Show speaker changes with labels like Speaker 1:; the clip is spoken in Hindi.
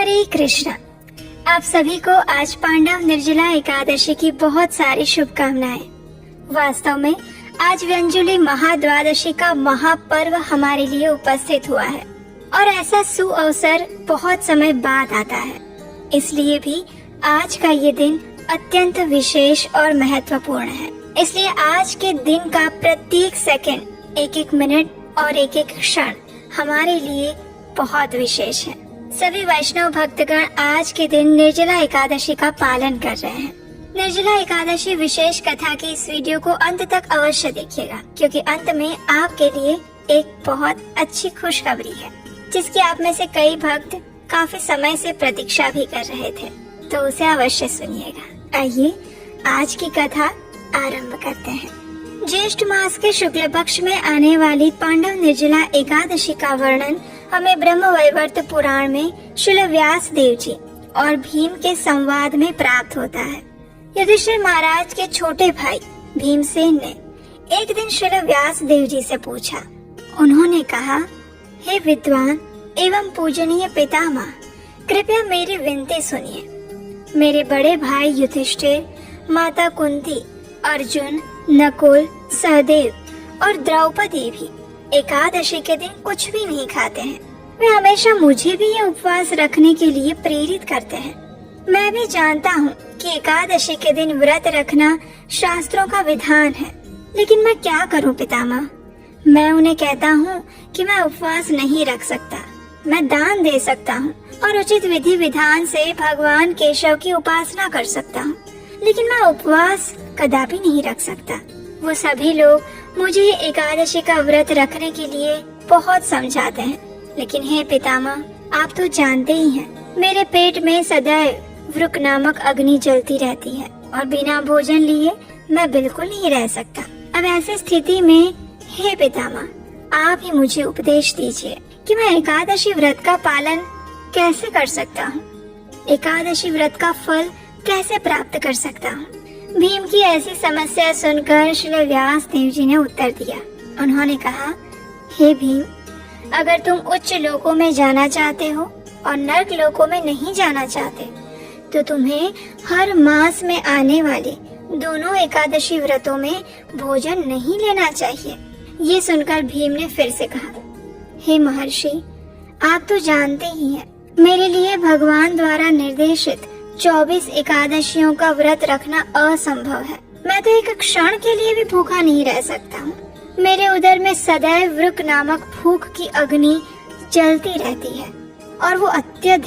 Speaker 1: हरे कृष्णा। आप सभी को आज पांडव निर्जला एकादशी की बहुत सारी शुभकामनाएं। वास्तव में आज व्यंजुली महाद्वादशी का महापर्व हमारे लिए उपस्थित हुआ है और ऐसा सुअवसर बहुत समय बाद आता है। इसलिए भी आज का ये दिन अत्यंत विशेष और महत्वपूर्ण है। इसलिए आज के दिन का प्रत्येक सेकंड, एक एक मिनट और एक एक क्षण हमारे लिए बहुत विशेष है। सभी वैष्णव भक्तगण आज के दिन निर्जला एकादशी का पालन कर रहे हैं। निर्जला एकादशी विशेष कथा की इस वीडियो को अंत तक अवश्य देखिएगा, क्योंकि अंत में आपके लिए एक बहुत अच्छी खुशखबरी है, जिसकी आप में से कई भक्त काफी समय से प्रतीक्षा भी कर रहे थे, तो उसे अवश्य सुनिएगा। आइए आज की कथा आरंभ करते हैं। ज्येष्ठ मास के शुक्ल पक्ष में आने वाली पांडव निर्जला एकादशी का वर्णन हमें ब्रह्मवैवर्त पुराण में श्रील व्यास देव जी और भीम के संवाद में प्राप्त होता है। युधिष्ठिर महाराज के छोटे भाई भीमसेन ने एक दिन श्रील व्यास देव जी से पूछा। उन्होंने कहा, हे विद्वान एवं पूजनीय पितामह, कृपया मेरी विनती सुनिए। मेरे बड़े भाई युधिष्ठिर, माता कुंती, अर्जुन, नकुल, सहदेव और द्रौपदी भी एकादशी के दिन कुछ भी नहीं खाते हैं। वे हमेशा मुझे भी ये उपवास रखने के लिए प्रेरित करते हैं। मैं भी जानता हूँ कि एकादशी के दिन व्रत रखना शास्त्रों का विधान है, लेकिन मैं क्या करूँ पितामह। मैं उन्हें कहता हूँ कि मैं उपवास नहीं रख सकता, मैं दान दे सकता हूँ और उचित विधि विधान से भगवान केशव की उपासना कर सकता हूँ, लेकिन मैं उपवास कदापि नहीं रख सकता। वो सभी लोग मुझे एकादशी का व्रत रखने के लिए बहुत समझाते हैं, लेकिन हे पितामह, आप तो जानते ही हैं, मेरे पेट में सदैव वृक नामक अग्नि जलती रहती है और बिना भोजन लिए मैं बिल्कुल नहीं रह सकता। अब ऐसी स्थिति में हे पितामह, आप ही मुझे उपदेश दीजिए कि मैं एकादशी व्रत का पालन कैसे कर सकता हूँ, एकादशी व्रत का फल कैसे प्राप्त कर सकता हूँ। भीम की ऐसी समस्या सुनकर श्री व्यास देव जी ने उत्तर दिया। उन्होंने कहा, हे भीम, अगर तुम उच्च लोकों में जाना चाहते हो और नर्क लोकों में नहीं जाना चाहते, तो तुम्हें हर मास में आने वाले दोनों एकादशी व्रतों में भोजन नहीं लेना चाहिए। ये सुनकर भीम ने फिर से कहा, हे महर्षि, आप तो जानते ही हैं, मेरे लिए भगवान द्वारा निर्देशित 24 एकादशियों का व्रत रखना असंभव है। मैं तो एक क्षण के लिए भी भूखा नहीं रह सकता हूँ। मेरे उदर में सदैव वृक नामक भूख की अग्नि जलती रहती है और वो अत्यधिक